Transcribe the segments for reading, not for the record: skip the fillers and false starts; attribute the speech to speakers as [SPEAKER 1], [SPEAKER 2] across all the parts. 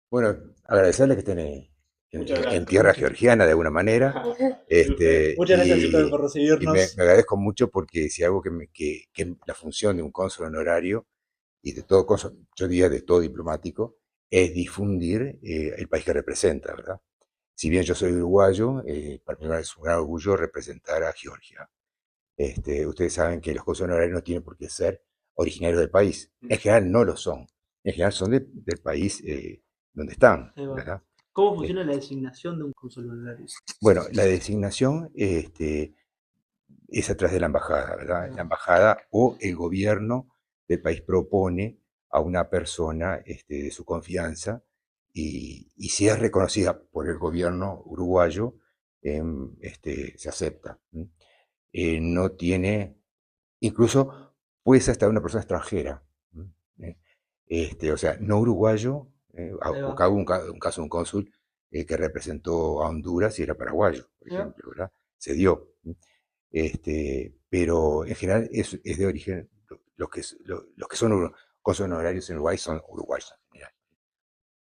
[SPEAKER 1] Bueno, agradecerles que estén
[SPEAKER 2] Muchas
[SPEAKER 1] en
[SPEAKER 2] gracias.
[SPEAKER 1] tierra georgiana de alguna manera,
[SPEAKER 2] Y usted.
[SPEAKER 1] este,
[SPEAKER 2] Muchas gracias
[SPEAKER 1] y,
[SPEAKER 2] por
[SPEAKER 1] y me
[SPEAKER 2] recibirnos.
[SPEAKER 1] agradezco mucho porque si algo que la función de un cónsul honorario y de todo cónsul, yo diría de todo diplomático, es difundir el país que representa, ¿verdad? Si bien yo soy uruguayo, para mí es un gran orgullo representar a Georgia. Ustedes saben que los cónsules honorarios no tienen por qué ser originarios del país. En general no lo son. En general son del país donde están,
[SPEAKER 2] Ahí va.
[SPEAKER 1] ¿verdad?
[SPEAKER 2] ¿Cómo
[SPEAKER 1] Eh,
[SPEAKER 2] funciona la designación de un cónsul honorario?
[SPEAKER 1] bueno, la designación es a través de la embajada,
[SPEAKER 2] Ahí
[SPEAKER 1] ¿verdad? La
[SPEAKER 2] va.
[SPEAKER 1] embajada o el gobierno del país propone a una persona de su confianza y si es reconocida por el gobierno uruguayo, se acepta. ¿M? No tiene, incluso puede ser hasta una persona extranjera. ¿M? O sea, no uruguayo,
[SPEAKER 2] Ahí va.
[SPEAKER 1] porque hubo un caso de un cónsul que representó a Honduras y era paraguayo, por
[SPEAKER 2] Ahí va.
[SPEAKER 1] ejemplo, ¿verdad? Se dio. Pero en general es de origen, los que son cónsules honorarios en Uruguay son uruguayos en general.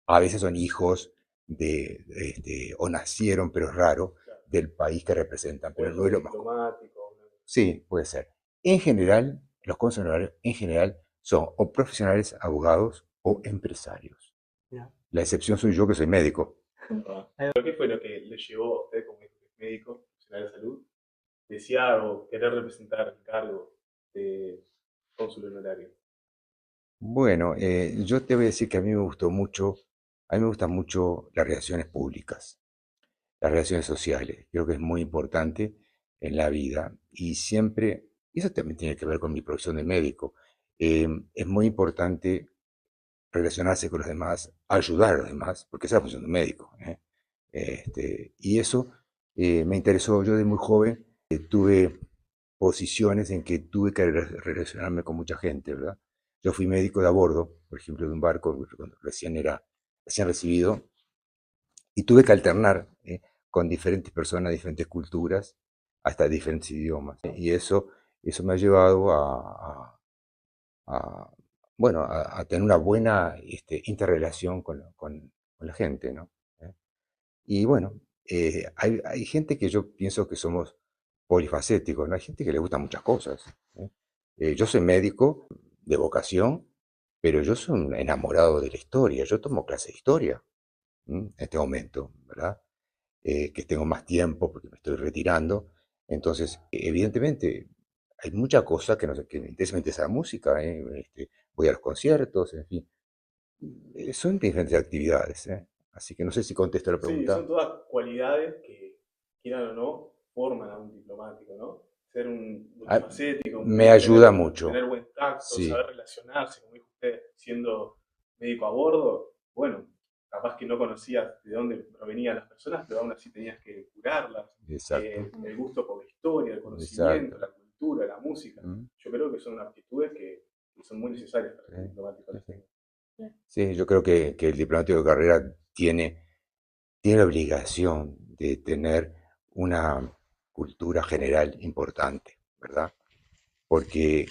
[SPEAKER 1] A veces son hijos o nacieron, pero es raro,
[SPEAKER 2] Claro.
[SPEAKER 1] del país que representan,
[SPEAKER 2] O
[SPEAKER 1] pero
[SPEAKER 2] hijo
[SPEAKER 1] no es
[SPEAKER 2] de
[SPEAKER 1] lo más común.
[SPEAKER 2] diplomático.
[SPEAKER 1] Sí, puede ser. En general, los cónsules honorarios en general son o profesionales, abogados o empresarios.
[SPEAKER 2] Mira.
[SPEAKER 1] La excepción soy yo que soy médico.
[SPEAKER 2] Ahí va. ¿Qué fue lo que le llevó a usted como médico, profesional de salud, desear o querer representar el cargo de cónsul honorario?
[SPEAKER 1] Bueno, yo te voy a decir que a mí me gustan mucho las relaciones públicas, las relaciones sociales. Creo que es muy importante en la vida y siempre, y eso también tiene que ver con mi profesión de médico, es muy importante relacionarse con los demás, ayudar a los demás, porque esa es la función de un médico. ¿Eh? Y eso me interesó. Yo de muy joven tuve posiciones en que tuve que relacionarme con mucha gente, ¿verdad? Yo fui médico de a bordo, por ejemplo, de un barco cuando recién recibido, y tuve que alternar con diferentes personas, diferentes culturas, hasta diferentes idiomas. Y eso me ha llevado a, bueno, a tener una buena interrelación con la gente, ¿no? ¿Eh? Y bueno, hay gente que yo pienso que somos polifacéticos, ¿no? Hay gente que le gustan muchas cosas. ¿Eh? Yo soy médico de vocación, pero yo soy un enamorado de la historia. Yo tomo clase de historia en este momento, ¿verdad? Que tengo más tiempo porque me estoy retirando. Entonces, evidentemente, hay muchas cosas que, no sé, que me interesa la música, voy a los conciertos, en fin. Son diferentes actividades, ¿eh? Así que no sé si contesto la
[SPEAKER 2] Sí,
[SPEAKER 1] pregunta.
[SPEAKER 2] son todas cualidades que, quieran o no, forman a un diplomático, ¿no? Ser un
[SPEAKER 1] Ah,
[SPEAKER 2] multifacético,
[SPEAKER 1] me ayuda mucho,
[SPEAKER 2] tener buen tacto,
[SPEAKER 1] sí,
[SPEAKER 2] saber relacionarse, como dijo usted, siendo médico a bordo. Bueno, capaz que no conocías de dónde provenían las personas, pero aún así tenías que curarlas.
[SPEAKER 1] exacto,
[SPEAKER 2] El gusto por la historia, el conocimiento,
[SPEAKER 1] exacto.
[SPEAKER 2] la cultura, la música.
[SPEAKER 1] Mm,
[SPEAKER 2] Yo creo que son aptitudes que son muy necesarias para que un
[SPEAKER 1] sí,
[SPEAKER 2] diplomático
[SPEAKER 1] sí,
[SPEAKER 2] las
[SPEAKER 1] sí.
[SPEAKER 2] tenga.
[SPEAKER 1] Sí, yo creo que el diplomático de carrera tiene la obligación de tener una cultura general importante, ¿verdad? Porque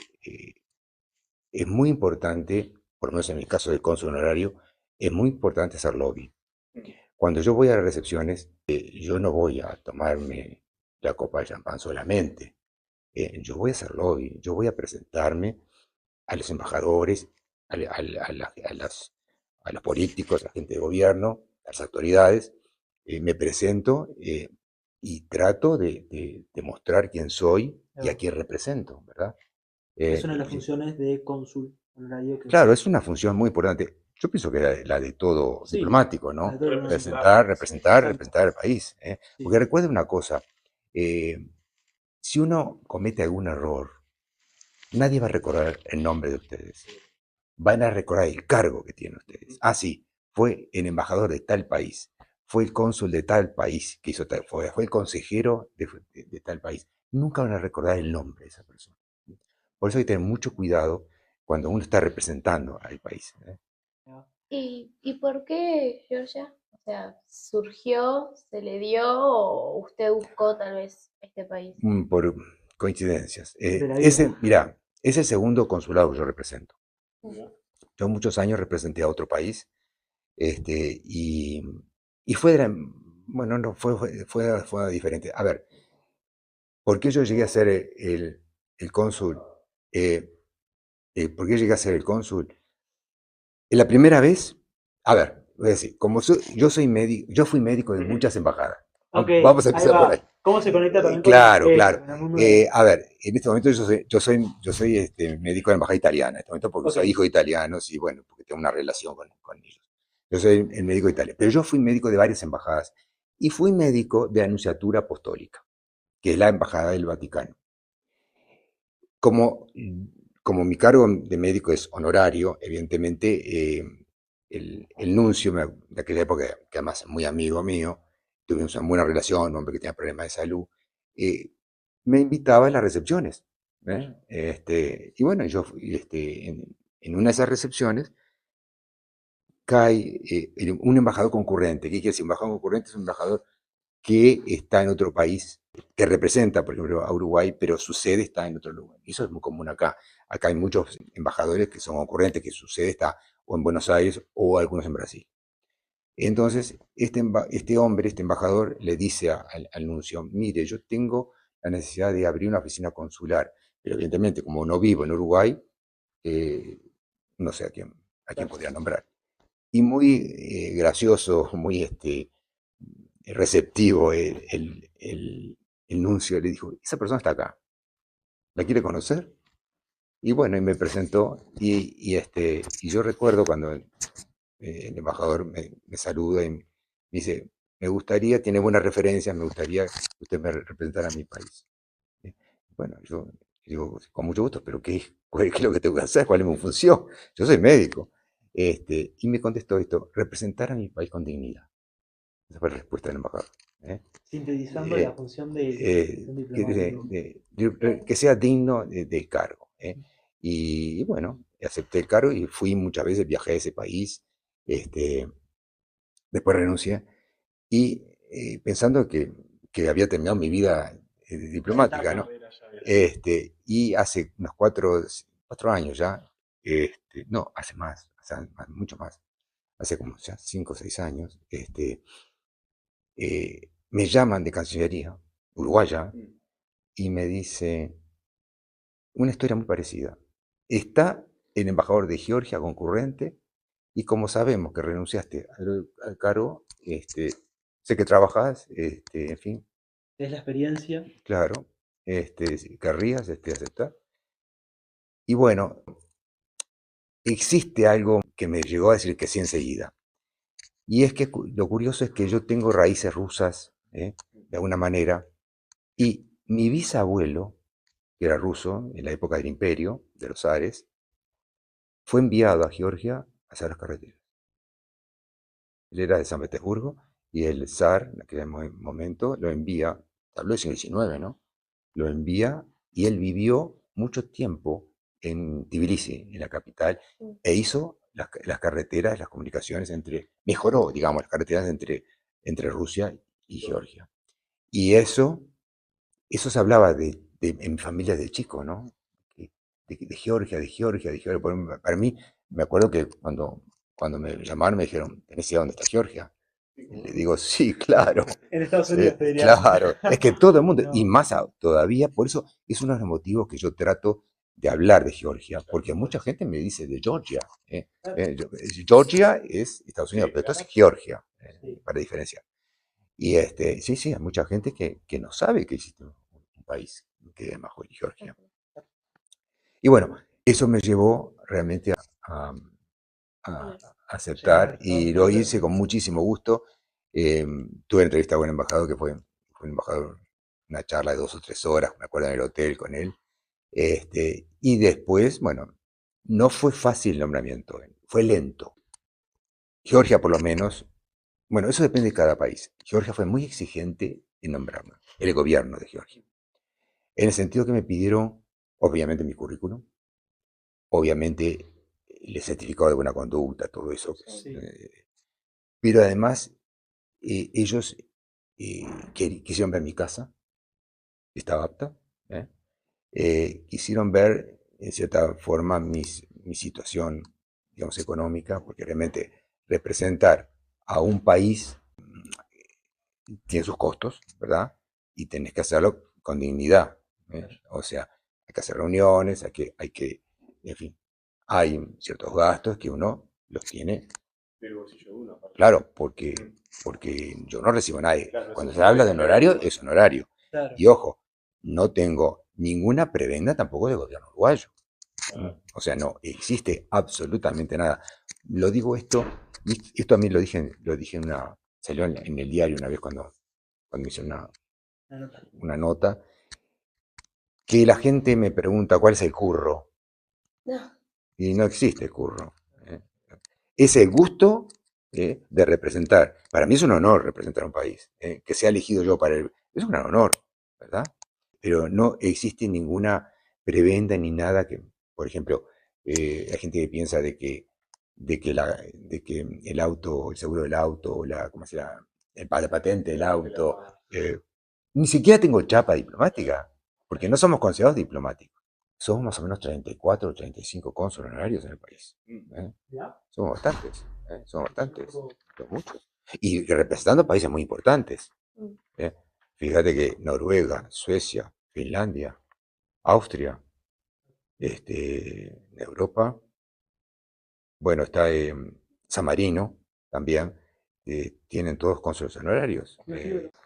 [SPEAKER 1] es muy importante, por lo menos en el caso del cónsul honorario, es muy importante hacer lobby.
[SPEAKER 2] Mm.
[SPEAKER 1] Cuando yo voy a las recepciones, yo no voy a tomarme la copa de champán solamente. Yo voy a hacer lobby, yo voy a presentarme a los embajadores, a, a los políticos, a la gente de gobierno, a las autoridades. Me presento y trato de mostrar quién soy
[SPEAKER 2] Ahí
[SPEAKER 1] y a
[SPEAKER 2] va.
[SPEAKER 1] quién represento, ¿verdad?
[SPEAKER 2] Es una de
[SPEAKER 1] Eh,
[SPEAKER 2] las funciones de cónsul honorario que
[SPEAKER 1] Claro,
[SPEAKER 2] usted.
[SPEAKER 1] es una función muy importante. Yo pienso que la de todo
[SPEAKER 2] Sí,
[SPEAKER 1] diplomático,
[SPEAKER 2] la de
[SPEAKER 1] ¿no?
[SPEAKER 2] todo diplomático.
[SPEAKER 1] Presentar,
[SPEAKER 2] Sí,
[SPEAKER 1] representar,
[SPEAKER 2] exacto.
[SPEAKER 1] representar al país. ¿Eh?
[SPEAKER 2] Sí,
[SPEAKER 1] Porque recuerde una cosa, eh, si uno comete algún error, nadie va a recordar el nombre de ustedes. Van a recordar el cargo que tienen ustedes. Ah, sí, fue el embajador de tal país, fue el cónsul de tal país que hizo tal, fue el consejero de tal país. Nunca van a recordar el nombre de esa persona. Por eso hay que tener mucho cuidado cuando uno está representando al país. ¿Eh?
[SPEAKER 3] ¿Y por qué Georgia? O sea, ¿surgió, se le dio o usted buscó tal vez este país?
[SPEAKER 1] Por coincidencias.
[SPEAKER 2] de la vida.
[SPEAKER 1] Mirá, es el segundo consulado que yo represento.
[SPEAKER 3] Mm.
[SPEAKER 1] Yo muchos años representé a otro país Y, y fue, bueno, no, fue diferente. A ver, ¿por qué yo llegué a ser el cónsul? Eh, ¿Por qué llegué a ser el cónsul? La primera vez, a ver, voy a decir, yo soy médico, yo fui médico de muchas embajadas.
[SPEAKER 4] Ok,
[SPEAKER 1] Vamos a
[SPEAKER 4] ahí
[SPEAKER 1] empezar por ahí.
[SPEAKER 4] va. ¿Cómo se conecta también
[SPEAKER 1] Claro, claro.
[SPEAKER 4] con el mundo de...
[SPEAKER 1] A ver, en este momento yo soy médico de la embajada italiana, en este momento porque
[SPEAKER 4] Ok,
[SPEAKER 1] soy hijo de italianos y bueno, porque tengo una relación con ellos. Yo soy el médico de Italia, pero yo fui médico de varias embajadas y fui médico de la Nunciatura Apostólica, que es la embajada del Vaticano. Como, como mi cargo de médico es honorario, evidentemente el nuncio de aquella época, que además es muy amigo mío, tuvimos una buena relación, un hombre que tenía problemas de salud, eh, me invitaba a las recepciones. ¿Eh? Y bueno, yo en una de esas recepciones cae un embajador concurrente. ¿Qué quiere decir? Un embajador concurrente es un embajador que está en otro país, que representa, por ejemplo, a Uruguay, pero su sede está en otro lugar. Y eso es muy común acá. Acá hay muchos embajadores que son concurrentes, que su sede está o en Buenos Aires o algunos en Brasil. Entonces, este hombre, este embajador, le dice al nuncio, mire, yo tengo la necesidad de abrir una oficina consular, pero evidentemente, como no vivo en Uruguay, eh, no sé a quién podría nombrar. Y muy gracioso, muy receptivo el nuncio, le dijo, esa persona está acá, ¿la quiere conocer? Y bueno, y me presentó, y yo recuerdo cuando el embajador me saluda y me dice, me gustaría, tiene buenas referencias, me gustaría que usted me representara a mi país. ¿Sí? Bueno, yo digo, con mucho gusto, pero ¿qué es lo que tengo que hacer? ¿Cuál es mi función? Yo soy médico. Y me contestó esto, representar a mi país con dignidad. Esa fue la respuesta del embajador. ¿Eh?
[SPEAKER 4] sintetizando la
[SPEAKER 1] Eh,
[SPEAKER 4] función de un
[SPEAKER 1] que,
[SPEAKER 4] diplomático.
[SPEAKER 1] que sea digno del cargo. Y bueno, acepté el cargo y fui muchas veces, viajé a ese país, este, después renuncié y pensando que había terminado mi vida
[SPEAKER 4] Esa
[SPEAKER 1] diplomática,
[SPEAKER 4] etapa.
[SPEAKER 1] ¿no?
[SPEAKER 2] Carrera ya había.
[SPEAKER 1] Y hace unos 4 años ya, no, hace más, mucho más, hace como ya 5 o 6 años, me llaman de Cancillería, uruguaya,
[SPEAKER 2] Mm.
[SPEAKER 1] y me dice una historia muy parecida. Está el embajador de Georgia concurrente y como sabemos que renunciaste al cargo, sé que trabajas, en fin,
[SPEAKER 4] Es la experiencia.
[SPEAKER 1] claro, si querrías aceptar. Y bueno, existe algo que me llegó a decir que sí enseguida. Y es que lo curioso es que yo tengo raíces rusas, de alguna manera, y mi bisabuelo, que era ruso en la época del imperio, de los zares, fue enviado a Georgia a hacer las carreteras. Él era de San Petersburgo y el zar, en aquel momento, lo envía, habló del siglo XIX, ¿no? Lo envía y él vivió mucho tiempo en Tbilisi, en la capital,
[SPEAKER 3] Mm.
[SPEAKER 1] e hizo las carreteras, las comunicaciones mejoró, digamos, las carreteras entre Rusia y Georgia. Y eso se hablaba en mi familia de chico, ¿no? De Georgia, de Georgia, de Georgia. Para mí, me acuerdo que cuando me llamaron me dijeron, ¿tenés idea dónde está Georgia?
[SPEAKER 2] Sí,
[SPEAKER 1] Y le
[SPEAKER 2] como
[SPEAKER 1] digo, sí, claro,
[SPEAKER 4] En Estados Unidos te diría.
[SPEAKER 1] claro. Es que todo el mundo, y
[SPEAKER 4] No,
[SPEAKER 1] más todavía, por eso es uno de los motivos que yo trato de hablar de Georgia, porque mucha gente me dice de Georgia. Georgia es Estados Unidos,
[SPEAKER 2] sí,
[SPEAKER 1] pero esto es
[SPEAKER 2] claro.
[SPEAKER 1] Georgia,
[SPEAKER 4] sí.
[SPEAKER 1] para diferenciar. Y sí, sí, hay mucha gente que no sabe que existe un país que se llama Georgia. Y bueno, eso me llevó realmente a- a
[SPEAKER 3] Claro.
[SPEAKER 4] Llegar a
[SPEAKER 1] aceptar
[SPEAKER 4] Estados
[SPEAKER 1] y lo
[SPEAKER 4] Unidos.
[SPEAKER 1] hice con muchísimo gusto. Tuve entrevista con el embajador, que fue un embajador, una charla de 2 o 3 horas, me acuerdo en el hotel con él. Y después, bueno, no fue fácil el nombramiento, fue lento. Georgia, por lo menos, bueno, eso depende de cada país. Georgia fue muy exigente en nombrarme, el gobierno de Georgia. En el sentido que me pidieron, obviamente, mi currículum, obviamente, el certificado de buena conducta, todo eso.
[SPEAKER 4] Sí.
[SPEAKER 1] Pero además, ellos quisieron ver mi casa, si estaba apta. ¿Eh? Quisieron ver, en cierta forma, mi situación, digamos, económica, porque realmente representar a un país tiene sus costos, ¿verdad? Y tenés que hacerlo con dignidad. O sea, hay que hacer reuniones, en fin, hay ciertos gastos que uno los tiene.
[SPEAKER 2] Del bolsillo de uno, aparte.
[SPEAKER 1] Claro, porque yo no recibo a nadie.
[SPEAKER 2] Claro,
[SPEAKER 1] Cuando
[SPEAKER 2] eso
[SPEAKER 1] se
[SPEAKER 2] no
[SPEAKER 1] habla
[SPEAKER 2] es
[SPEAKER 1] de honorario,
[SPEAKER 2] honorario.
[SPEAKER 1] es honorario.
[SPEAKER 4] Claro.
[SPEAKER 1] Y ojo, no tengo ninguna prebenda tampoco del gobierno uruguayo. O sea, no existe absolutamente nada. Lo digo esto a mí lo dije salió en el diario una vez cuando hice una nota, que la gente me pregunta cuál es el curro.
[SPEAKER 3] No,
[SPEAKER 1] Y no existe el curro. Es el gusto de representar. Para mí es un honor representar a un país. Que sea elegido yo para él. Es un gran honor, ¿verdad? Pero no existe ninguna prebenda ni nada que, por ejemplo, hay gente que piensa de que el auto, el seguro del auto, o ¿cómo se llama? La patente del auto, ni siquiera tengo chapa diplomática, porque no somos considerados diplomáticos. Somos más o menos 34 o 35 cónsules honorarios en el país. Somos bastantes, somos bastantes, son muchos. Y representando países muy importantes. Fíjate que Noruega, Suecia, Finlandia, Austria, en Europa, bueno, está San Marino también, tienen todos cónsules honorarios.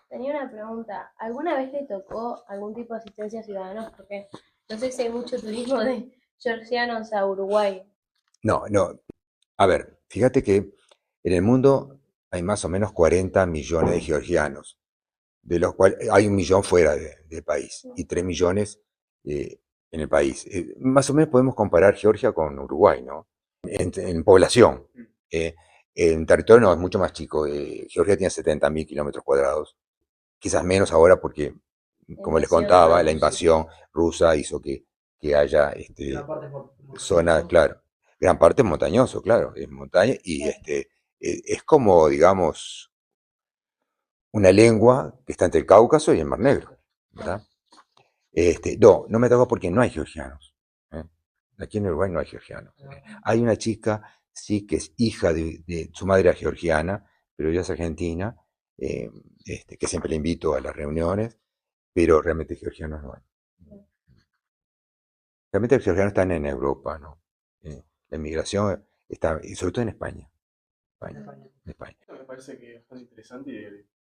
[SPEAKER 3] tenía una pregunta. ¿Alguna vez le tocó algún tipo de asistencia a ciudadanos? Porque no sé si hay mucho turismo de georgianos a Uruguay.
[SPEAKER 1] No. A ver, fíjate que en el mundo hay más o menos 40 millones de georgianos, de los cuales hay 1 millón fuera del país y 3 millones en el país. Más o menos podemos comparar Georgia con Uruguay, ¿no? En población. En territorio no, es mucho más chico. Georgia tiene 70.000 kilómetros cuadrados. Quizás menos ahora porque, como les contaba, la invasión rusa hizo que haya zona, claro, gran parte es montañoso, claro, es montaña y es como, digamos, una lengua que está entre el Cáucaso y el Mar Negro, ¿verdad? No me tocó porque no hay georgianos. Aquí en Uruguay no hay georgianos. Hay una chica, sí, que es hija de su madre era georgiana, pero ella es argentina, que siempre le invito a las reuniones, pero realmente georgianos no hay. Realmente los georgianos están en Europa, ¿no? La inmigración está, y sobre todo en España. En España.
[SPEAKER 2] Esto me parece que es bastante interesante y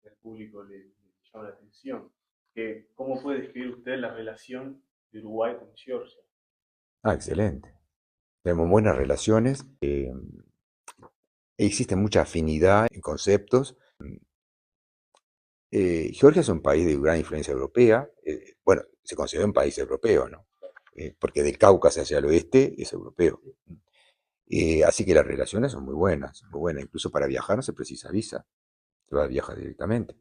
[SPEAKER 2] al público le llama la atención. ¿Cómo puede describir usted la relación de Uruguay con Georgia?
[SPEAKER 1] Excelente. Tenemos buenas relaciones. Existe mucha afinidad en conceptos. Georgia es un país de gran influencia europea. Bueno, se considera un país europeo, ¿no? Porque del Cáucaso hacia el oeste es europeo. Así que las relaciones son muy buenas, muy buenas. Incluso para viajar no se precisa visa, se va a viajar directamente.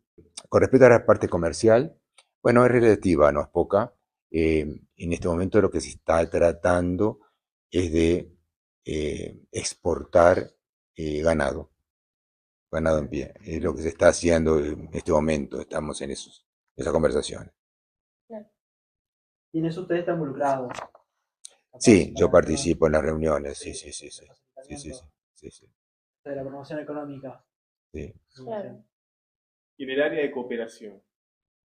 [SPEAKER 1] Con respecto a la parte comercial, bueno, es relativa, no es poca. En este momento lo que se está tratando es de exportar ganado en pie. Es lo que se está haciendo en este momento, estamos en esas conversaciones.
[SPEAKER 4] Y en eso ustedes están involucrados.
[SPEAKER 1] Sí, yo participo en las reuniones, sí.
[SPEAKER 4] De la promoción económica.
[SPEAKER 1] Sí.
[SPEAKER 3] Claro.
[SPEAKER 2] Y en el área de cooperación,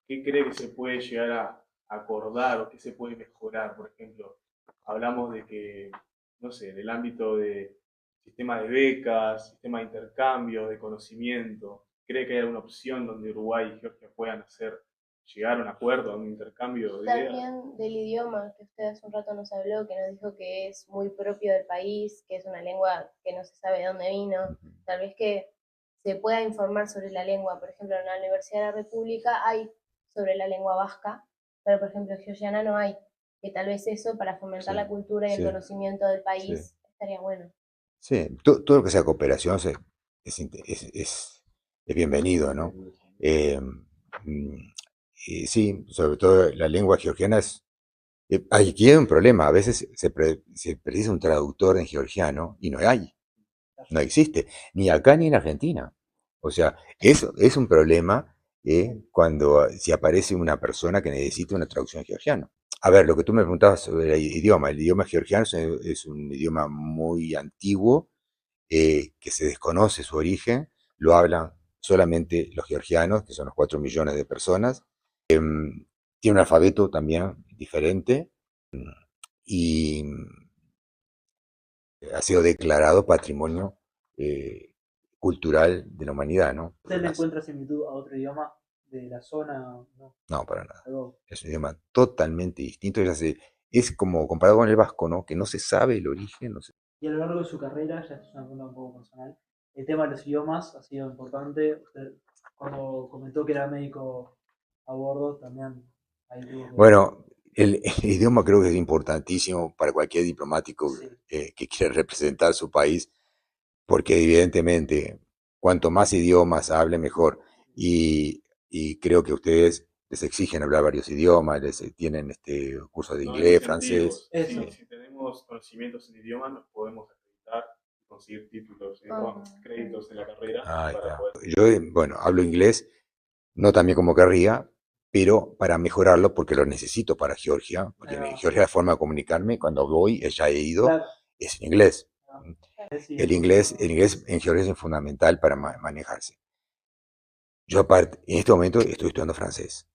[SPEAKER 2] ¿qué cree que se puede llegar a acordar o qué se puede mejorar? Por ejemplo, hablamos de que, no sé, en el ámbito de sistema de becas, sistema de intercambio, de conocimiento, ¿cree que hay alguna opción donde Uruguay y Georgia puedan llegar a un acuerdo, a un intercambio de ideas?
[SPEAKER 3] También del idioma, que usted hace un rato nos habló, que nos dijo que es muy propio del país, que es una lengua que no se sabe de dónde vino. Tal vez que se pueda informar sobre la lengua. Por ejemplo, en la Universidad de la República hay sobre la lengua vasca, pero por ejemplo en georgiana no hay. Que tal vez eso, para fomentar la cultura y el conocimiento del país, estaría bueno.
[SPEAKER 1] Sí, todo lo que sea cooperación es bienvenido, ¿no? Sí, sobre todo la lengua georgiana es... Aquí hay un problema, a veces se precisa un traductor en georgiano y no hay, no existe, ni acá ni en Argentina. O sea, eso es un problema si aparece una persona que necesita una traducción en georgiano. A ver, lo que tú me preguntabas sobre el idioma georgiano es un idioma muy antiguo que se desconoce su origen, lo hablan solamente los georgianos, que son los 4 millones de personas. Tiene un alfabeto también diferente y ha sido declarado patrimonio cultural de la humanidad, ¿no?
[SPEAKER 4] ¿Usted le encuentra similitud a otro idioma de la zona? ¿No?
[SPEAKER 1] No, para nada.
[SPEAKER 4] Algo.
[SPEAKER 1] Es un idioma totalmente distinto. Es como comparado con el vasco, ¿no? Que no se sabe el origen. No se...
[SPEAKER 4] Y a lo largo de su carrera, ya esto es una pregunta un poco personal, el tema de los idiomas ha sido importante. Usted, cuando comentó que era médico a bordo, también ahí tuvo que...
[SPEAKER 1] Bueno, el idioma creo que es importantísimo para cualquier diplomático
[SPEAKER 4] Sí,
[SPEAKER 1] que quiera representar su país, porque evidentemente cuanto más idiomas hable, mejor. Y creo que ustedes les exigen hablar varios idiomas, tienen cursos de
[SPEAKER 2] No, en ese
[SPEAKER 1] inglés,
[SPEAKER 2] sentido,
[SPEAKER 1] francés.
[SPEAKER 4] eso.
[SPEAKER 2] si tenemos conocimientos en idioma, nos podemos acreditar y conseguir títulos,
[SPEAKER 3] Ah,
[SPEAKER 2] créditos en la carrera
[SPEAKER 1] Ahí
[SPEAKER 2] para
[SPEAKER 1] está.
[SPEAKER 2] poder.
[SPEAKER 1] Yo, bueno, hablo inglés, no tan bien como querría, pero para mejorarlo, porque lo necesito para Georgia, porque
[SPEAKER 4] Ahí
[SPEAKER 1] en
[SPEAKER 4] va.
[SPEAKER 1] Georgia la forma de comunicarme, cuando voy, ya he ido,
[SPEAKER 4] Claro.
[SPEAKER 1] es en inglés.
[SPEAKER 4] Sí,
[SPEAKER 1] El inglés en Georgia es fundamental para manejarse. Yo aparte, en este momento estoy estudiando francés.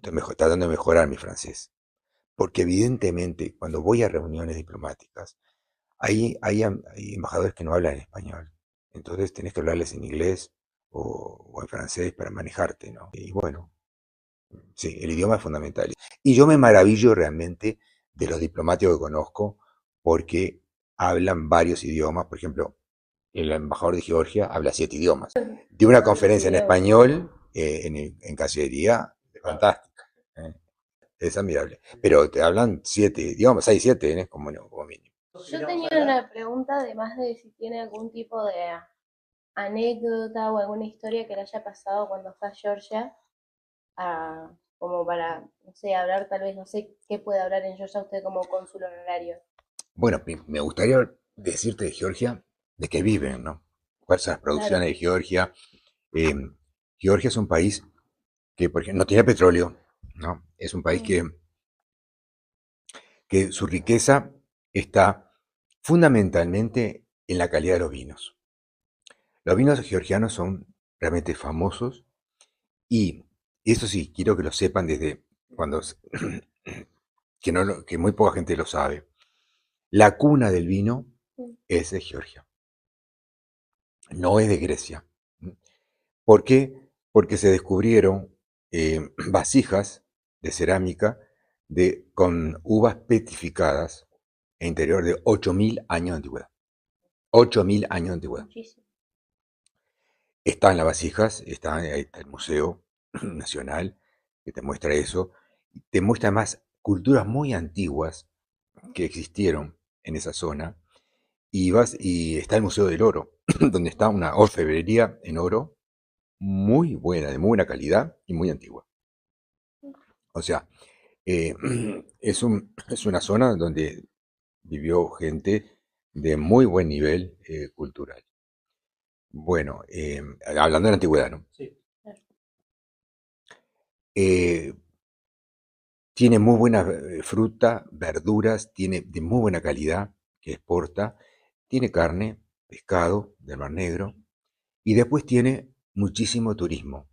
[SPEAKER 1] Estoy tratando de mejorar mi francés. Porque evidentemente, cuando voy a reuniones diplomáticas, hay embajadores que no hablan español. Entonces tenés que hablarles en inglés o en francés para manejarte, ¿no? Y bueno, sí, el idioma es fundamental. Y yo me maravillo realmente de los diplomáticos que conozco porque hablan varios idiomas. Por ejemplo, el embajador de Georgia habla 7 idiomas. Dio una conferencia en español en Cancillería, fantástica. Es admirable. Pero te hablan 7 idiomas, 6, 7, como mínimo.
[SPEAKER 3] Yo tenía una pregunta, además de si tiene algún tipo de anécdota o alguna historia que le haya pasado cuando fue a Georgia, como para, no sé, hablar tal vez, no sé qué puede hablar en Georgia usted como cónsul honorario.
[SPEAKER 1] Bueno, me gustaría decirte de Georgia, de qué viven, ¿no? ¿Cuáles son las producciones
[SPEAKER 3] Claro.
[SPEAKER 1] de Georgia? Eh, Georgia es un país que, por ejemplo, no tiene petróleo, ¿no? Es un país
[SPEAKER 3] Mm.
[SPEAKER 1] que su riqueza está fundamentalmente en la calidad de los vinos. Los vinos georgianos son realmente famosos y eso sí, quiero que lo sepan desde cuando que muy poca gente lo sabe. La cuna del vino
[SPEAKER 3] Mm.
[SPEAKER 1] es de Georgia, no es de Grecia. ¿Por qué? Porque se descubrieron vasijas de cerámica con uvas petrificadas e interior de 8.000 años de antigüedad. 8.000 años de antigüedad.
[SPEAKER 3] Muchísimo.
[SPEAKER 1] Están las vasijas, ahí está el Museo Nacional que te muestra eso. Te muestra más culturas muy antiguas que existieron en esa zona. Y está el Museo del Oro, donde está una orfebrería en oro muy buena, de muy buena calidad y muy antigua. O sea, eh, es una zona donde vivió gente de muy buen nivel cultural. Bueno, hablando de la antigüedad, ¿no?
[SPEAKER 4] Sí.
[SPEAKER 1] Eh, Tiene muy buena fruta, verduras, tiene de muy buena calidad que exporta, tiene carne, pescado del Mar Negro y después tiene muchísimo turismo.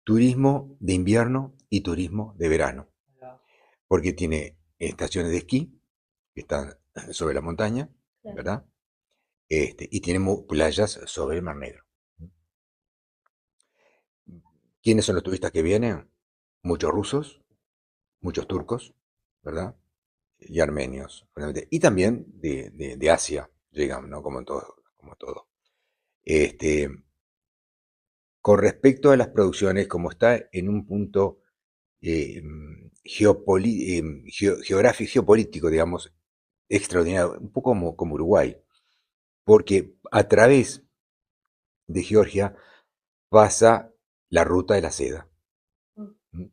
[SPEAKER 1] Turismo de invierno y turismo de verano, porque tiene estaciones de esquí que están sobre la montaña,
[SPEAKER 3] Claro.
[SPEAKER 1] ¿verdad? Y tiene playas sobre el Mar Negro. ¿Quiénes son los turistas que vienen? Muchos rusos, muchos turcos, ¿verdad? Y armenios, obviamente. Y también de Asia llegan, ¿no? Como en todo, como todo. Este, con respecto a las producciones, como está en un punto geográfico, geopolítico, digamos, extraordinario, un poco como Uruguay, porque a través de Georgia pasa la ruta de la seda,
[SPEAKER 3] Mm.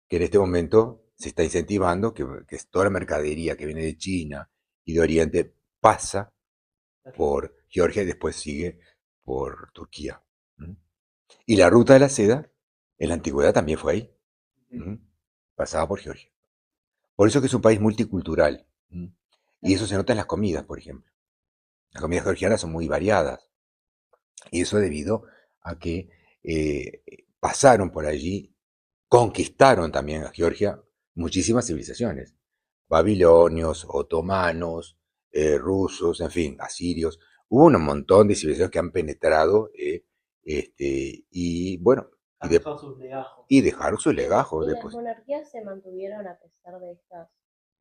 [SPEAKER 1] que en este momento se está incentivando, que toda la mercadería que viene de China y de Oriente pasa por Georgia y después sigue por Turquía. Y la ruta de la seda, en la antigüedad también fue ahí, pasaba por Georgia. Por eso que es un país multicultural. Y eso se nota en las comidas, por ejemplo. Las comidas georgianas son muy variadas. Y eso debido a que pasaron por allí, conquistaron también a Georgia muchísimas civilizaciones. Babilonios, otomanos, rusos, en fin, asirios. Hubo un montón de civilizaciones que han penetrado y bueno,
[SPEAKER 4] Han dejado sus legajos.
[SPEAKER 1] y dejaron sus legajos
[SPEAKER 3] ¿Y las
[SPEAKER 1] después.
[SPEAKER 3] monarquías se mantuvieron a pesar de estas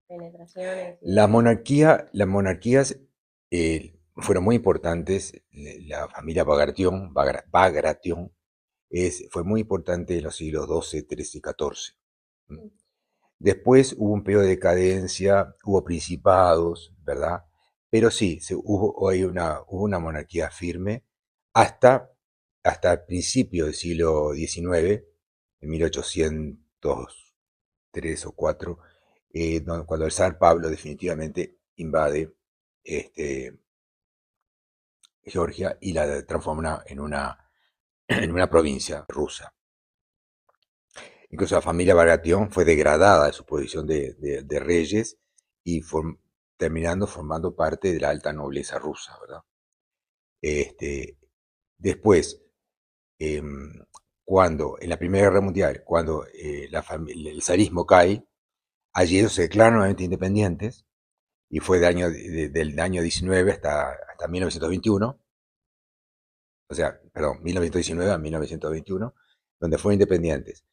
[SPEAKER 3] penetraciones?
[SPEAKER 1] Las monarquías fueron muy importantes. La familia Bagration fue muy importante en los siglos XII, XIII y XIV. Después hubo un periodo de decadencia, hubo principados, ¿verdad? Pero sí, hubo una monarquía firme hasta, hasta el principio del siglo XIX, en 1803 o 4, cuando el zar Pablo definitivamente invade Georgia y la transforma en una provincia rusa. Incluso la familia Bagration fue degradada de su posición de reyes y terminando formando parte de la alta nobleza rusa, ¿verdad? Después, cuando en la Primera Guerra Mundial, cuando el zarismo cae, allí ellos se declaran nuevamente independientes y fue del año 19 hasta 1921, o sea, perdón, 1919 a 1921, donde fueron independientes.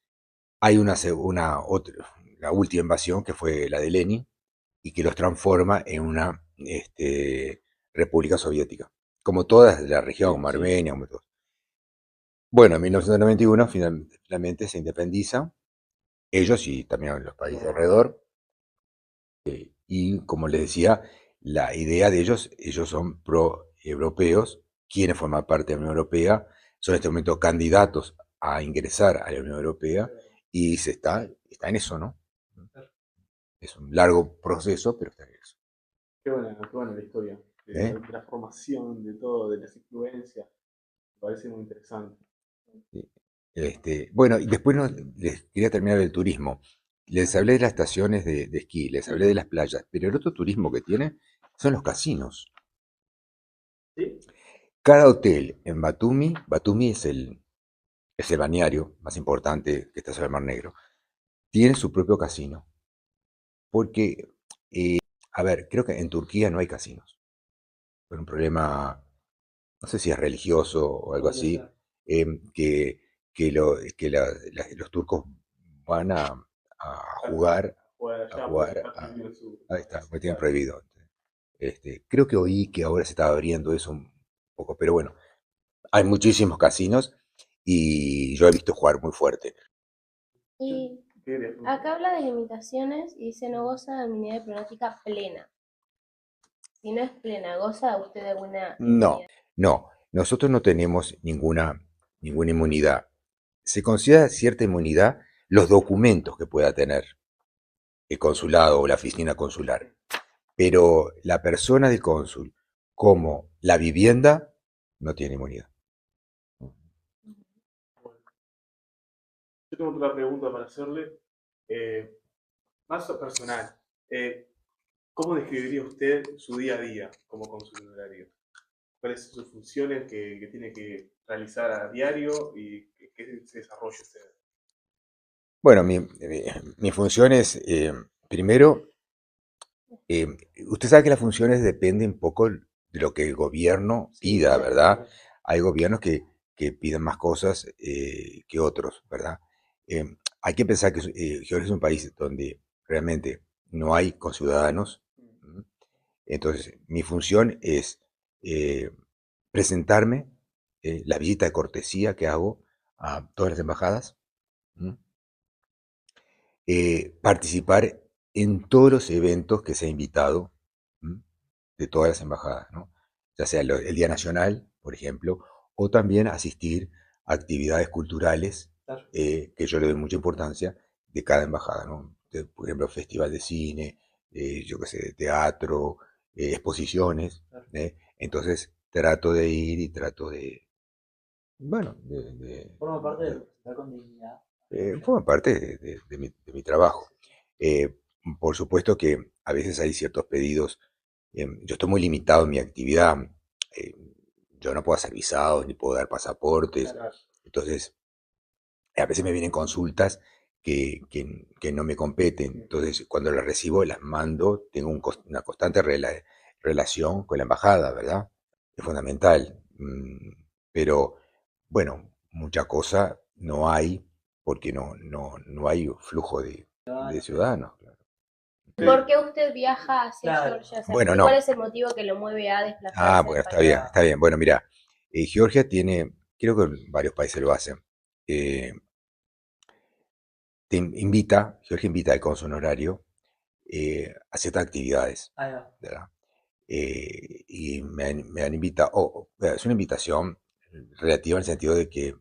[SPEAKER 1] Hay la última invasión que fue la de Lenin y que los transforma en una república soviética, como todas de la región, como Armenia, como todo. Bueno, en 1991 finalmente se independizan, ellos y también los países alrededor, y como les decía, la idea de ellos son pro-europeos, quienes forman parte de la Unión Europea, son en este momento candidatos a ingresar a la Unión Europea, y está en eso, ¿no? Es un largo proceso, pero está en eso.
[SPEAKER 2] Qué buena la historia. De la formación, de todo, de las influencias. Me parece muy interesante.
[SPEAKER 1] Bueno, y después les quería terminar del turismo. Les hablé de las estaciones de esquí, les hablé de las playas, pero el otro turismo que tiene son los casinos.
[SPEAKER 4] ¿Sí?
[SPEAKER 1] Cada hotel en Batumi es el balneario más importante que está sobre el Mar Negro, tiene su propio casino. Porque, a ver, creo que en Turquía no hay casinos. Por un problema, no sé si es religioso o algo
[SPEAKER 4] Podría
[SPEAKER 1] así,
[SPEAKER 4] ser.
[SPEAKER 1] que, los turcos van a jugar,
[SPEAKER 2] Jugar
[SPEAKER 1] a
[SPEAKER 2] allá porque
[SPEAKER 1] jugar,
[SPEAKER 2] está prohibido
[SPEAKER 1] ahí está, porque tienen
[SPEAKER 2] claro.
[SPEAKER 1] prohibido. Creo que oí que ahora se estaba abriendo eso un poco, pero bueno, hay muchísimos casinos y yo he visto jugar muy fuerte.
[SPEAKER 3] Y
[SPEAKER 2] ¿Qué querías preguntar?
[SPEAKER 3] acá habla de limitaciones y dice no goza de inmunidad diplomática plena. Si no es plena, ¿goza usted de alguna
[SPEAKER 1] No,
[SPEAKER 3] inmunidad?
[SPEAKER 1] no, nosotros no tenemos ninguna inmunidad. Se considera cierta inmunidad los documentos que pueda tener el consulado o la oficina consular, pero la persona del cónsul, como la vivienda, no tiene inmunidad.
[SPEAKER 2] Bueno, yo tengo otra pregunta para hacerle, más personal. ¿Cómo describiría usted su día a día como cónsul honorario? ¿Cuáles son sus funciones que tiene que realizar a diario y qué se desarrolla usted?
[SPEAKER 1] Bueno, mi función es, primero, eh, usted sabe que las funciones dependen un poco de lo que el gobierno pida, ¿verdad? Hay gobiernos que piden más cosas que otros, ¿verdad? Hay que pensar que Georgia es un país donde realmente no hay conciudadanos. Entonces, mi función es eh, presentarme, la visita de cortesía que hago a todas las embajadas, participar en todos los eventos que se ha invitado de todas las embajadas, ¿no? Ya sea el Día Nacional, por ejemplo, o también asistir a actividades culturales
[SPEAKER 4] Claro.
[SPEAKER 1] que yo le doy mucha importancia de cada embajada, ¿no? Por ejemplo, festival de cine, yo qué sé, de teatro, exposiciones.
[SPEAKER 4] Claro.
[SPEAKER 1] Entonces trato de ir y trato de, bueno,
[SPEAKER 4] Forma parte de representar con dignidad.
[SPEAKER 1] forma parte de mi trabajo. Eh, por supuesto que a veces hay ciertos pedidos Yo estoy muy limitado en mi actividad. eh, yo no puedo hacer visados ni puedo dar pasaportes.
[SPEAKER 2] Claro.
[SPEAKER 1] Entonces, a veces me vienen consultas que no me competen. Entonces, cuando las recibo, las mando. Tengo una constante relación con la embajada, ¿verdad? Es fundamental. Pero, bueno, mucha cosa no hay porque no hay flujo de ciudadanos. Claro.
[SPEAKER 3] ¿Por qué usted viaja hacia
[SPEAKER 4] Claro.
[SPEAKER 3] Georgia? O sea,
[SPEAKER 1] Bueno,
[SPEAKER 3] ¿cuál
[SPEAKER 1] no.
[SPEAKER 3] es el motivo que lo mueve a
[SPEAKER 1] Ah,
[SPEAKER 3] desplazarse
[SPEAKER 1] bueno,
[SPEAKER 3] del
[SPEAKER 1] está
[SPEAKER 3] país?
[SPEAKER 1] bien, está bien. Bueno, mira, Georgia tiene, creo que varios países lo hacen. eh, Georgia invita al cónsul honorario a ciertas actividades,
[SPEAKER 4] Ahí va.
[SPEAKER 1] ¿verdad? Y me han invitado, es una invitación relativa en el sentido de que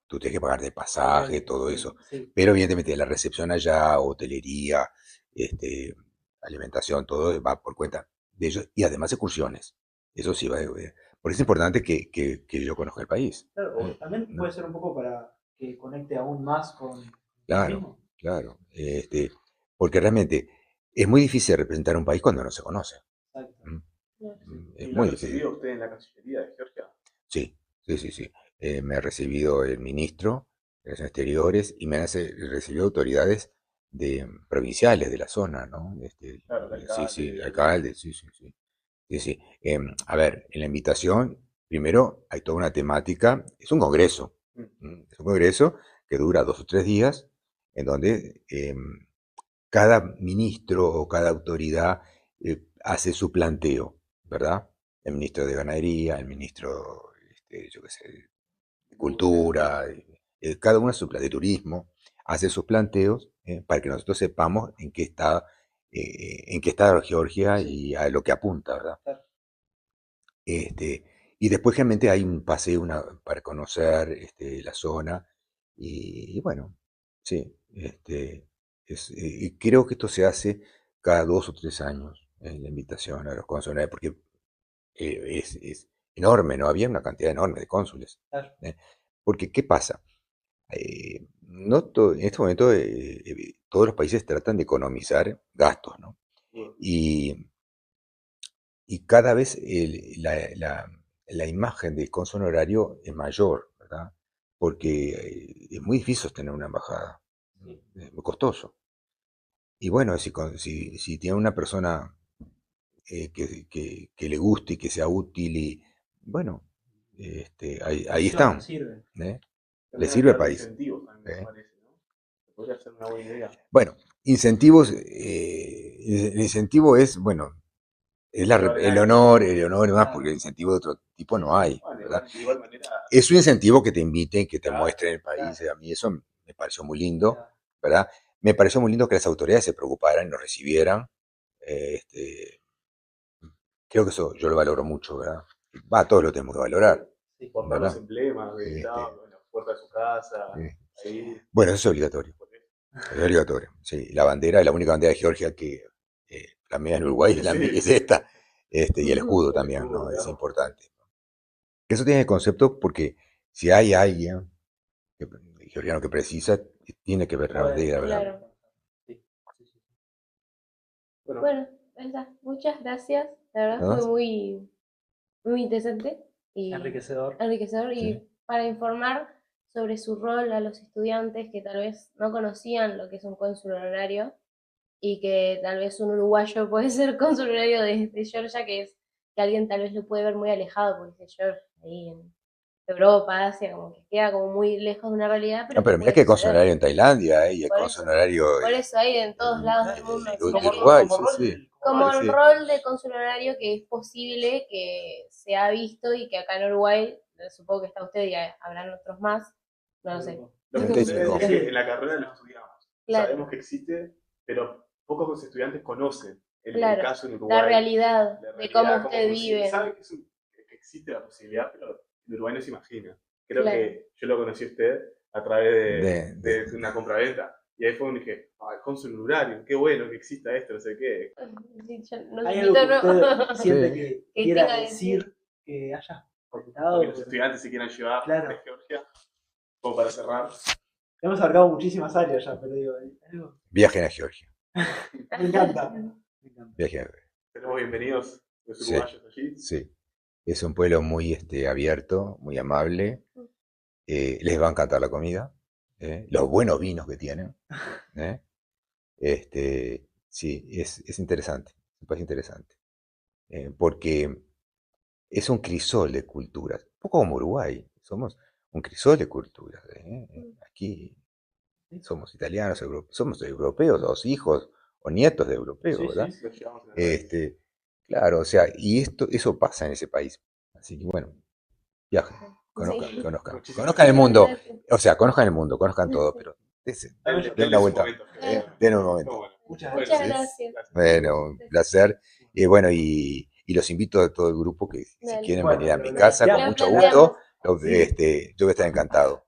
[SPEAKER 1] tú tienes que pagar de pasaje, todo eso,
[SPEAKER 4] Sí.
[SPEAKER 1] pero evidentemente la recepción allá, hotelería, este, alimentación, todo va por cuenta de ellos y además excursiones. Eso sí, porque es importante que yo conozca el país.
[SPEAKER 4] Claro, o también
[SPEAKER 1] ¿No?
[SPEAKER 4] puede ser un poco para que conecte aún más con el
[SPEAKER 1] Claro,
[SPEAKER 4] turismo.
[SPEAKER 1] claro. Porque realmente es muy difícil representar un país cuando no se conoce.
[SPEAKER 4] Exacto.
[SPEAKER 1] ¿Mm?
[SPEAKER 2] ¿Y
[SPEAKER 1] Es
[SPEAKER 2] lo
[SPEAKER 1] muy
[SPEAKER 2] han
[SPEAKER 1] difícil.
[SPEAKER 2] recibido usted en la Cancillería de Georgia?
[SPEAKER 1] Sí, sí, sí, sí. Me ha recibido el ministro de Relaciones Exteriores y me han recibido autoridades provinciales de la zona, ¿no?
[SPEAKER 2] Claro, el
[SPEAKER 1] Sí,
[SPEAKER 2] alcalde,
[SPEAKER 1] sí,
[SPEAKER 2] el
[SPEAKER 1] alcalde, sí, sí, sí. Sí, sí. A ver, en la invitación, primero hay toda una temática, es un congreso, es un congreso que dura 2 o 3 días, en donde cada ministro o cada autoridad hace su planteo, ¿verdad? El ministro de Ganadería, el ministro, yo qué sé, de Cultura, cada uno de Turismo, hace sus planteos para que nosotros sepamos en qué está Georgia
[SPEAKER 4] Sí,
[SPEAKER 1] y a lo que apunta, ¿verdad?
[SPEAKER 4] claro.
[SPEAKER 1] Este, y después realmente hay un paseo para conocer la zona y bueno, sí, y creo que esto se hace cada 2 o 3 años, la invitación a los cónsules, porque es enorme, ¿no? Había una cantidad enorme de cónsules.
[SPEAKER 4] Claro.
[SPEAKER 1] ¿Eh? Porque, ¿qué pasa? En este momento todos los países tratan de economizar gastos, ¿no?
[SPEAKER 2] Bueno,
[SPEAKER 1] Y, y cada vez la imagen del cónsul honorario es mayor, ¿verdad? Porque es muy difícil sostener una embajada,
[SPEAKER 4] Sí.
[SPEAKER 1] es muy costoso. Y bueno, si tiene una persona que le guste y que sea útil, y bueno, ahí
[SPEAKER 4] Funciona,
[SPEAKER 1] están,
[SPEAKER 4] sirve.
[SPEAKER 1] ¿eh? Le
[SPEAKER 2] tendrían que
[SPEAKER 1] sirve al
[SPEAKER 2] darle
[SPEAKER 1] país.
[SPEAKER 2] incentivos también, me
[SPEAKER 1] ¿Eh?
[SPEAKER 2] parece, ¿no? Podría ser una buena idea.
[SPEAKER 1] Bueno, incentivos, el incentivo es, bueno,
[SPEAKER 2] Llevar el aire.
[SPEAKER 1] el honor y demás,
[SPEAKER 4] Claro.
[SPEAKER 1] porque incentivo de otro tipo
[SPEAKER 4] Sí,
[SPEAKER 1] no
[SPEAKER 4] sí,
[SPEAKER 1] hay,
[SPEAKER 2] Bueno,
[SPEAKER 1] ¿verdad?
[SPEAKER 2] igual, de igual manera,
[SPEAKER 1] Es un incentivo que te inviten, que te
[SPEAKER 2] claro,
[SPEAKER 1] muestren el país.
[SPEAKER 4] claro.
[SPEAKER 1] A mí eso me pareció muy
[SPEAKER 4] Ahí
[SPEAKER 1] lindo,
[SPEAKER 4] va.
[SPEAKER 1] ¿verdad? Me pareció muy lindo que las autoridades se preocuparan y nos recibieran. eh, este, Creo que eso yo lo valoro mucho, ¿verdad? Va, todos lo tenemos que valorar,
[SPEAKER 4] Sí.
[SPEAKER 2] portar los
[SPEAKER 1] ¿verdad?
[SPEAKER 2] emblemas del
[SPEAKER 1] Este,
[SPEAKER 2] Estado en la puerta de su casa,
[SPEAKER 1] eh,
[SPEAKER 2] ahí.
[SPEAKER 1] bueno, eso es obligatorio. Es obligatorio. Sí, la bandera, la única bandera de Georgia que flamea en Uruguay es
[SPEAKER 2] Sí,
[SPEAKER 1] esta. Y el escudo
[SPEAKER 2] el
[SPEAKER 1] también,
[SPEAKER 2] escudo,
[SPEAKER 1] ¿no? Es
[SPEAKER 2] claro.
[SPEAKER 1] importante. Eso tiene el concepto porque si hay alguien georgiano que precisa, tiene que ver la
[SPEAKER 4] Puede,
[SPEAKER 1] bandera, ¿verdad?
[SPEAKER 3] Claro.
[SPEAKER 4] sí, sí, sí.
[SPEAKER 2] Bueno,
[SPEAKER 3] Bueno, ahí está. Muchas gracias. La verdad
[SPEAKER 1] ¿No?
[SPEAKER 3] fue muy interesante y
[SPEAKER 4] Enriquecedor.
[SPEAKER 3] enriquecedor
[SPEAKER 1] Sí.
[SPEAKER 3] y para informar sobre su rol a los estudiantes que tal vez no conocían lo que es un cónsul honorario y que tal vez un uruguayo puede ser cónsul honorario de Georgia, que alguien tal vez lo puede ver muy alejado, porque dice Georgia ahí en Europa, Asia, como que queda como muy lejos de una realidad,
[SPEAKER 1] No,
[SPEAKER 3] pero que
[SPEAKER 1] pero mira
[SPEAKER 3] puede
[SPEAKER 1] que hay
[SPEAKER 3] suceder.
[SPEAKER 1] consonario en Tailandia, y hay
[SPEAKER 3] Por eso,
[SPEAKER 1] consonario
[SPEAKER 3] por eso hay en todos lados del mundo,
[SPEAKER 1] de
[SPEAKER 3] así
[SPEAKER 4] Como,
[SPEAKER 3] que
[SPEAKER 1] Uruguay,
[SPEAKER 4] como
[SPEAKER 1] sí,
[SPEAKER 4] rol,
[SPEAKER 1] sí.
[SPEAKER 3] como
[SPEAKER 1] Sí,
[SPEAKER 3] el
[SPEAKER 1] sí.
[SPEAKER 3] rol de cónsul honorario que es posible que se ha visto y que acá en Uruguay, supongo que está usted y habrán otros más, no lo sé.
[SPEAKER 2] lo que
[SPEAKER 1] 35.
[SPEAKER 2] sucede es que en la carrera lo estudiamos.
[SPEAKER 3] Claro,
[SPEAKER 2] Sabemos que existe, pero pocos estudiantes conocen el
[SPEAKER 3] claro,
[SPEAKER 2] caso en
[SPEAKER 3] la
[SPEAKER 2] Uruguay,
[SPEAKER 3] realidad
[SPEAKER 2] la
[SPEAKER 3] de cómo
[SPEAKER 2] realidad, cómo
[SPEAKER 3] usted
[SPEAKER 2] funciona.
[SPEAKER 3] vive,
[SPEAKER 2] Sabe que existe la posibilidad, pero en Uruguay no se imagina. Creo
[SPEAKER 3] claro.
[SPEAKER 2] que yo lo conocí a usted a través
[SPEAKER 1] De-
[SPEAKER 2] de una compraventa. Y ahí fue donde dije, ah, el cónsul honorario, qué bueno que exista esto, no sé qué.
[SPEAKER 3] Sí, yo no
[SPEAKER 4] ¿Hay
[SPEAKER 3] sé,
[SPEAKER 4] algo que
[SPEAKER 3] no,
[SPEAKER 4] usted siente
[SPEAKER 1] Sí.
[SPEAKER 4] que
[SPEAKER 3] que
[SPEAKER 4] quiera
[SPEAKER 3] tenga que decir.
[SPEAKER 4] decir que hayas
[SPEAKER 2] Porque
[SPEAKER 4] comentado?
[SPEAKER 2] los estudiantes se quieran llevar
[SPEAKER 4] Claro.
[SPEAKER 2] de Georgia, como para cerrar.
[SPEAKER 4] Hemos abarcado muchísimas áreas ya, pero digo,
[SPEAKER 1] Viajen a Georgia.
[SPEAKER 4] me encanta. Me encanta.
[SPEAKER 1] Viajen a Georgia.
[SPEAKER 2] Tenemos bienvenidos los
[SPEAKER 1] Sí.
[SPEAKER 2] uruguayos allí.
[SPEAKER 1] Sí, es un pueblo muy abierto, muy amable. Les va a encantar la comida, los buenos vinos que tienen. ¿Eh? Sí, es interesante, es un país interesante, porque es un crisol de culturas, un poco como Uruguay, somos un crisol de culturas. Aquí somos italianos, somos europeos, los hijos o nietos de europeos,
[SPEAKER 4] Sí,
[SPEAKER 1] ¿verdad?
[SPEAKER 4] sí.
[SPEAKER 2] Los llevamos en la raíz.
[SPEAKER 1] Claro, o sea, y eso pasa en ese país. Así que bueno, viajen, conozcan,
[SPEAKER 3] Sí.
[SPEAKER 1] conozcan,
[SPEAKER 2] Muchísimas
[SPEAKER 1] conozcan el
[SPEAKER 3] Sí,
[SPEAKER 1] mundo,
[SPEAKER 3] olvídate.
[SPEAKER 1] o sea, conozcan el mundo, conozcan todo, pero den una
[SPEAKER 2] Denle su
[SPEAKER 1] vuelta,
[SPEAKER 2] momento,
[SPEAKER 3] Eh,
[SPEAKER 1] den un
[SPEAKER 2] Está
[SPEAKER 1] momento.
[SPEAKER 2] bueno.
[SPEAKER 4] Muchas
[SPEAKER 2] Bueno,
[SPEAKER 3] Muchas
[SPEAKER 4] gracias.
[SPEAKER 3] gracias.
[SPEAKER 1] Bueno, un placer. Bueno, y los invito a todo el grupo que si
[SPEAKER 3] Dale.
[SPEAKER 1] quieren
[SPEAKER 4] Bueno,
[SPEAKER 1] venir a
[SPEAKER 4] pero
[SPEAKER 1] mi
[SPEAKER 4] lo
[SPEAKER 1] casa, con
[SPEAKER 4] planteamos.
[SPEAKER 1] mucho
[SPEAKER 3] planteamos.
[SPEAKER 1] gusto, yo voy a estar encantado.